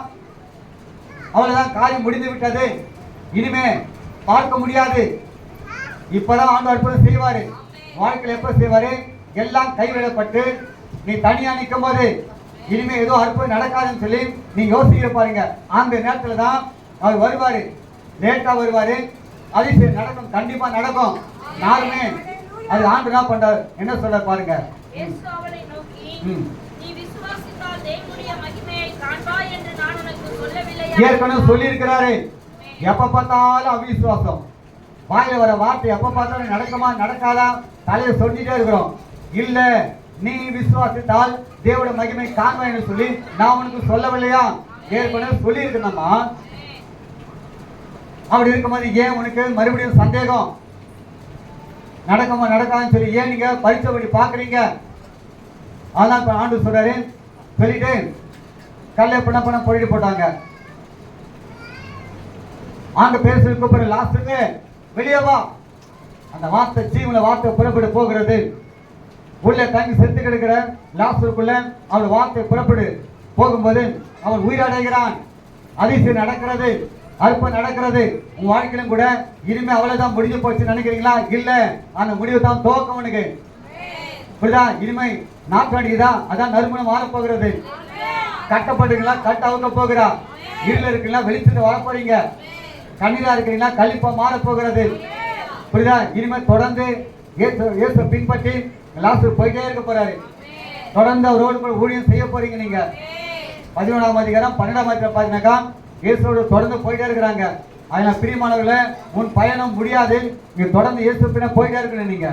அவ்வளவுதான், காரியம் முடிந்து விட்டது, இனிமே பார்க்க முடியாது. இப்பதான் ஆண்டு அற்புதம் செய்வாரு. வாழ்க்கையில் எப்ப செய்வாரு? எல்லாம் கைவிடப்பட்டு நீ தனியா நிற்கும் போது இனிமே ஏதோ அற்புதம் நடக்காதுன்னு சொல்லி நீ யோசிக்க பாருங்க. அந்த நேரத்துல தான் அவர் வருவாரு. லேட்டா வருவாரு, அதிசயம் நடக்கும், கண்டிப்பா நடக்கும். யாருமே அது ஆண்டு என்ன பண்றாரு, என்ன சொல்ற பாருங்க. ஏற்கனவே சொல்லி இருக்கிறாரு. எப்ப பார்த்தாலும் அவிசுவாசம், வாயில வர வார்த்தை எப்ப பார்த்தாலும் நடக்குமா நடக்காதா தலையை சொல்லிட்டே இருக்கிறோம். இல்ல, நீ விசுவாசித்தால் தேவனுடைய மகிமை காண்பாய்னு சொல்லி நான் உனக்கு சொல்லவில்லையா? ஏற்கனவே சொல்லி இருக்கணுமா? அப்படி இருக்கும்போது ஏன் உனக்கு மறுபடியும் சந்தேகம்? நடக்குமா நடக்காதுன்னு சொல்லி ஏன் நீங்க பரிசை பண்ணி பாக்குறீங்க? அதான் இப்ப ஆண்டு சொல்றாரு. சொல்லிட்டு கல்லை பண்ண பொழிட்டு போட்டாங்க. ஆண்டு பேசுறதுக்கு அப்புறம் லாஸ்ட்டுக்கு வெளியே வா. அந்த வார்த்தை ஜீவன வார்த்தை புறப்பட்டு போகிறது. உள்ள தங்கி செத்து கிடக்கிற லாஸ்டருக்குள்ள அவள் வார்த்தை புறப்படு போகும்போது அவன் உயிரடைகிறான். அதிசயம் நடக்கிறது, அற்புதம் நடக்கிறது. உங்க வாழ்க்கையிலும் கூட இனிமே அவ்வளவுதான் முடிஞ்சு போச்சு நினைக்கிறீங்களா? இல்ல, அந்த முடிவு தான் துவக்கம். உனக்கு புரியுதா? இனிமே நாக்காண்டிதான், அதான் நறுமணம் மாற போகிறது. கட்டப்படுங்களா? கட்ட அவுக்க போகிறா. இருள இருக்கீங்களா? வெளிச்சத்தை வர போறீங்க. கண்ணீரா இருக்கிறீங்களா? கழிப்பா மாற போகிறது. புரியுதா? இனிமே தொடர்ந்து இயேசு பின்பற்றி லாஸ்ட் போயிட்டே இருக்க போறாரு. தொடர்ந்து அவரோடு ஊழியம் செய்ய போறீங்க. நீங்க 11ஆம் அதிகாரம் 12ஆம் அதிகாரம் பாத்தீங்கன்னாக்கா இயேசுவோடு தொடர்ந்து போயிட்டே இருக்கிறாங்க. அதனால பிரியமானவர்களே, உன் பயணம் முடியாது. நீ தொடர்ந்து இயேசு பின்ன போயிட்டே இருக்கணும். நீங்க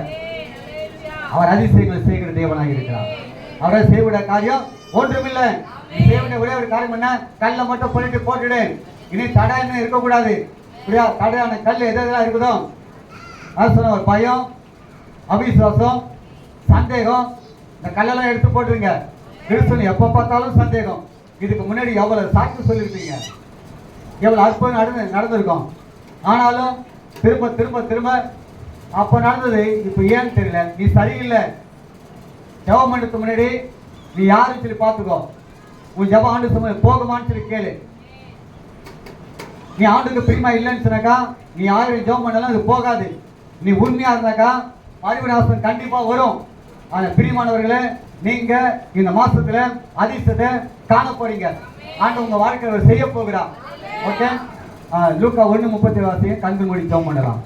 அவர் அதிசயங்களை செய்கிற தேவனாக இருக்கிறார். அவரை செய்விட காரியம் ஒன்றுமில்லை. செய்விட ஒரே ஒரு காரியம் என்ன? கல்லை மட்டும் பண்ணிட்டு போட்டுடு. இனி தடை என்ன இருக்கக்கூடாது. தடையான கல் எதெல்லாம் இருக்குதோ அது சொன்ன ஒரு பயம், அவிசுவாசம், சந்தேகம், இந்த கல்லெல்லாம் எடுத்து போட்டுருங்க. எடுத்து எப்ப பார்த்தாலும் சந்தேகம். இதுக்கு முன்னாடி எவ்வளவு சாட்சி சொல்லியிருப்பீங்க, எவ்வளவு அற்புதம் நடந்திருக்கும். ஆனாலும் திரும்ப திரும்ப திரும்ப அப்ப நடந்தது இப்ப ஏன்னு தெரியல. நீ சரியில்லை. ஜெபம் பண்ணுறதுக்கு முன்னாடி நீ யாருன்னு சொல்லி பார்த்துக்கோ. உன் ஜெபம் ஆண்டு சும்மா போகுமான்னு சொல்லி கேளு. நீ ஆண்டுக்கு பிரிமா இல்லைன்னு சொன்னாக்கா நீ யாரும் ஜெபம் பண்ணாலும் அது போகாது. நீ உண்மையா இருந்தாக்கா அறிவுநாசம் கண்டிப்பா வரும். ஆனா பிரியமானவர்களே, நீங்க இந்த மாசத்துல அதிசயத்தை காண போறீங்க. ஆண்டு உங்க வாழ்க்கையை செய்ய போகிறா. ஓகே, லூக்கா 1:30 வாசியை கண்டு மூடி ஜெபம் பண்ணலாம்.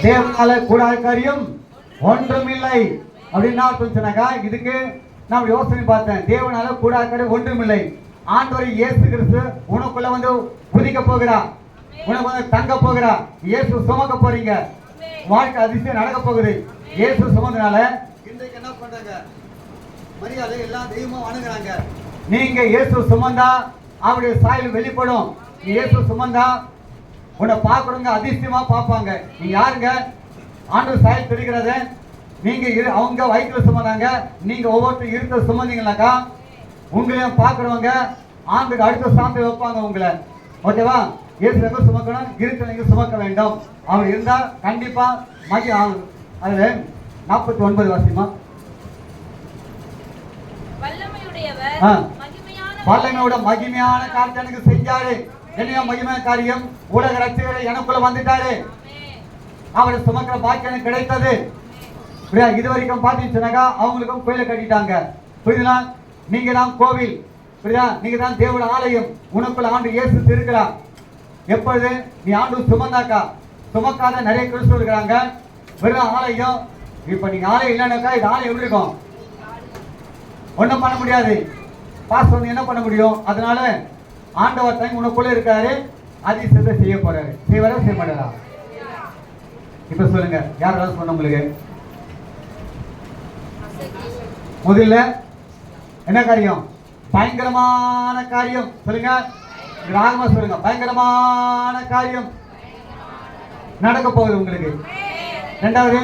தேவனால கூடாத காரியம் ஒன்றுமில்லை அப்படின்னா சொன்னாக்கா இதுக்கு நான் யோசனை பார்த்தேன். தேவனால கூடாத காரியம் ஒன்றுமில்லை. ஆண்டவர் இயேசு கிறிஸ்து உனக்குள்ள வந்து உதிக்க போகிறா, உனக்கு வந்து தங்க போகிறா. இயேசு சுமக்க போறீங்க. வாழ்க்கை அதிசயம் நடக்க போகுது. இயேசு சுமந்தனால இன்றைக்கு என்ன பண்றாங்க? மரியாதை எல்லாம் தெய்வமா வணங்குறாங்க. நீங்க இயேசு சுமந்தா அவருடைய சாயல் வெளிப்படும். இயேசு சுமந்தா உன்னை பார்க்கறவங்க அதிசயமா பார்ப்பாங்க. நீங்க யாருங்க? ஆண்டவர் சாயல் தெரிகிறத நீங்க அவங்க வயிற்றுல சுமந்தாங்க, நீங்க ஒவ்வொருத்தரும் இருக்க சுமந்தீங்கன்னாக்கா உங்களையும் பார்க்கறவங்க ஆண்டுக்கு அடுத்த சாந்தை வைப்பாங்க உங்களை. ஓகேவா? இயேசு எங்க சுமக்கணும்? இருக்க நீங்க சுமக்க வேண்டும். அவர் இருந்தா கண்டிப்பா மகி. அதுல 49 வாசிமா. வல்லமையோட மகிமையான காரியத்தை எனக்கு செஞ்சாரு. என்னைய மகிமையான காரியம் உலக ரட்சகரை எனக்குள்ள வந்துட்டாரு. அவரை சுமக்கிற பாக்கியம் எனக்கு கிடைத்தது. இது வரைக்கும் பாத்தீங்கன்னா அவங்களுக்கும் கோயிலை கட்டிட்டாங்க. புரியுதுங்களா? நீங்க தான் கோவில். புரியுதா? நீங்க தான் தேவட ஆலயம். உனக்குள்ள ஆண்டு இயேசு இருக்கிறார். எப்பொழுது நீ ஆண்டு சுமந்தாக்கா, சுமக்காத நிறைய கிறிஸ்துவ இருக்கிறாங்க. வெறும் ஆலயம். இப்ப நீங்க ஆலயம் இல்லைன்னாக்கா இது ஆலயம் எப்படி இருக்கும்? ஒன்றும் பண்ண முடியாது. பாஸ் வந்து என்ன பண்ண முடியும்? அதனால ஆண்டவர் தான் உனக்குள்ள இருக்காரு. அதிசயத்தை செய்ய போறாரு. செய்வாரா செய்ய மாட்டாரா? இப்ப சொல்லுங்க, யாராவது சொன்ன உங்களுக்கு முதல்ல என்ன காரியம்? பயங்கரமான காரியம். சொல்லுங்க, ராகமா சொல்லுங்க. பயங்கரமான காரியம் நடக்க போகுது உங்களுக்கு. ரெண்டாவது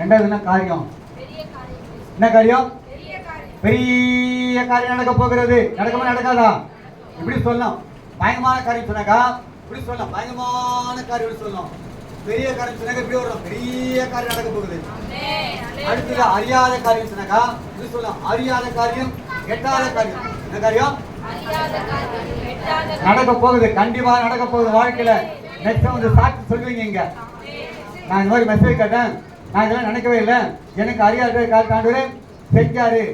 என்ன காரியம்? என்ன காரியம்? பெரிய காரியம் நடக்க போகிறது. நடக்குமா நடக்காதா? இப்படி சொல்லலாம். பயங்கரமான காரியம் சொன்னாக்கா இப்படி சொல்லலாம். பயங்கரமான காரியம் சொல்லலாம். பெரிய காரியம் சொன்னாக்க இப்படி வரலாம். பெரிய காரியம் நடக்க போகுது. அடுத்தது அறியாத காரியம் சொன்னாக்கா இப்படி சொல்லலாம். அறியாத காரியம், எட்டாத காரியம். என்ன காரியம் நடக்க போகுது? கண்டிப்பா நடக்க போகுது வாழ்க்கையில. நெக்ஸ்ட் வந்து சாட்சி சொல்லுவீங்க. இங்க நான் இந்த மாதிரி மெசேஜ் கேட்டேன், நான் இதெல்லாம் நினைக்கவே இல்லை, எனக்கு அறியாத காரியம் செஞ்சாரு.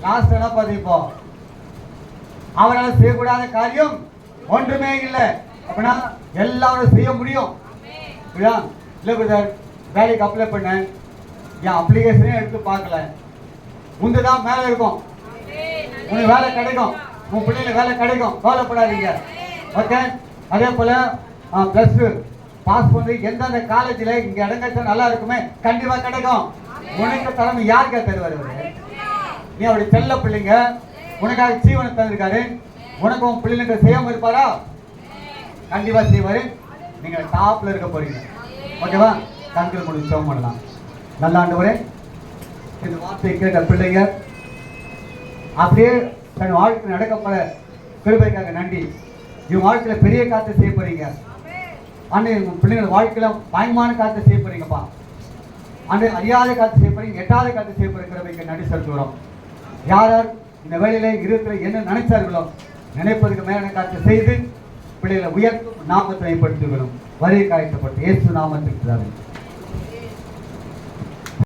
லாஸ்ட் என்ன பார்த்து இப்போ அவரால் செய்யக்கூடாத காரியம் ஒன்றுமே இல்லை. அப்படின்னா எல்லாரும் செய்ய முடியும். இல்லை பிரதர், வேலைக்கு அப்ளை பண்ணேன், என் அப்ளிகேஷனே எடுத்து பார்க்கல. உந்துதான் மேலே இருக்கும், உனக்கு வேலை கிடைக்கும், உன் பிள்ளைங்க வேலை கிடைக்கும், கவலைப்படாதீங்க. ஓகே. அதே போல பிளஸ் பாஸ் பண்ணி எந்தெந்த காலேஜில் இங்கே இடம் கிடைச்சா நல்லா இருக்குமே, கண்டிப்பாக கிடைக்கும். உனக்கு தலைமை யாருக்கா தருவார்? நீ அவருடைய செல்ல பிள்ளைங்க, உனக்காக ஜீவனை தந்திருக்காரு. உனக்கு உன் பிள்ளைங்க செய்யாமல் இருப்பாரா? கண்டிப்பா செய்வாரு. நீங்க டாப்ல இருக்க போறீங்க. ஓகேவா? கண்கள் மூடி ஜெபம் பண்ணலாம். நல்ல ஆண்டவரே, இந்த வார்த்தையை கேட்ட பிள்ளைங்க அப்படியே தன் வாழ்க்கை நடக்கப்பட கிருபைக்காக நன்றி. இவங்க வாழ்க்கையில பெரிய காத்தை செய்ய போறீங்க. ஆண்டு உங்க பிள்ளைங்க வாழ்க்கையில பயமான காத்தை செய்ய போறீங்கப்பா. ஆண்டு அறியாத காத்து செய்ய போறீங்க, எட்டாத காத்து செய்ய போற கிருபைக்கு நன்றி செலுத்துகிறோம். யார் யார் இந்த வேலையில இருக்கிற என்ன நினைச்சார்களோ நினைப்பதுக்கு மேலான காத்து செய்து பிள்ளைகளை உயர்த்தும் நாமத்தை ஏற்படுத்துகிறோம். வரியை காய்ச்சப்பட்டு இயேசு நாமத்திற்கு